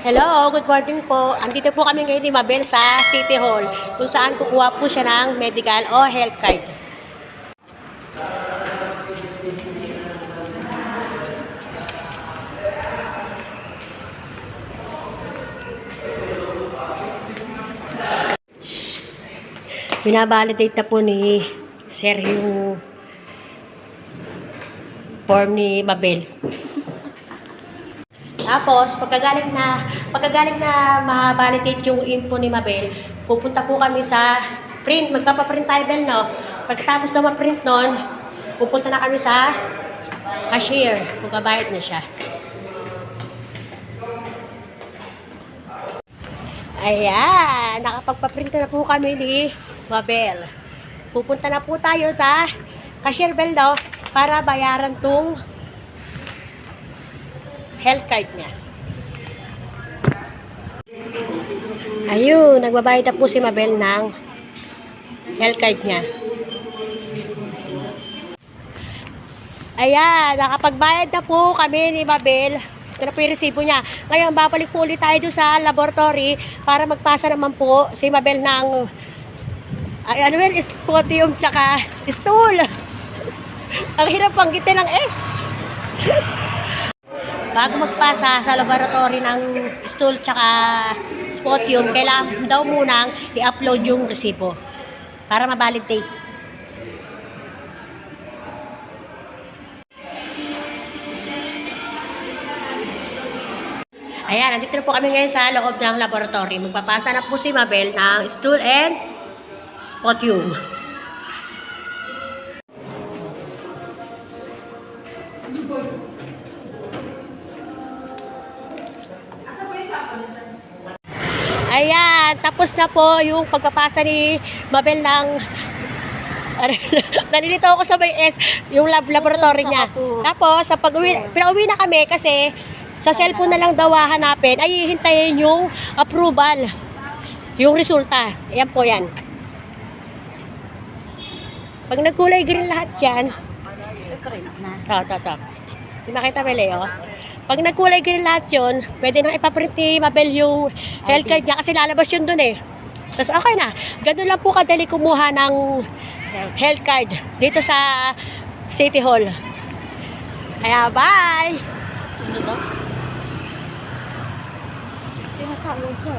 Hello, good morning po. Andito po kami ngayon ni Mabel sa City Hall kung saan kukuha po siya ng medical o health card. Binabalidate na po ni Sir yung form ni Mabel. Tapos, pagkagaling na ma-validate yung info ni Mabel, pupunta po kami sa print. Magpapaprint tayo, Bel, no? Pagkatapos na ma-print nun, pupunta na kami sa cashier. Magbabayad na siya. Ayan, nakapagpaprint na po kami ni Mabel. Pupunta na po tayo sa cashier, Bel, no? Para bayaran tong health card niya. Ayun, nagbabayad na po si Mabel ng health card niya. Ayan, nakapagbayad na po kami ni Mabel. Ito na po yung resibo niya. Ngayon, babalik po ulit tayo doon sa laboratory para magpasa naman po si Mabel ng sputum tsaka stool. Ang hirap panggitin ng S. Bago magpasa sa laboratory ng stool tsaka sputum, kailangan daw munang i-upload yung resibo para ma-validate. Ayan, nandito na po kami ngayon sa loob ng laboratory. Magpapasa na po si Mabel ng stool and sputum. Ayan, tapos na po yung pagpapasa ni Mabel ng nalilito ako sa may S, yung laboratory niya. Tapos, sa pinauwi na kami kasi sa cellphone na lang daw hanapin, ay hintayin yung approval, yung resulta. Ayan po yan. Pag nagkulay green lahat yan, pinakita mo, Leo. Pag nagkulay green lahat yun, pwede nang ipaprint ni Mabel yung health card niya kasi lalabas yun dun eh. Tapos okay na. Ganun lang po kadali kumuha ng health card dito sa City Hall. Kaya bye! Sunod daw? Tinatawag ko.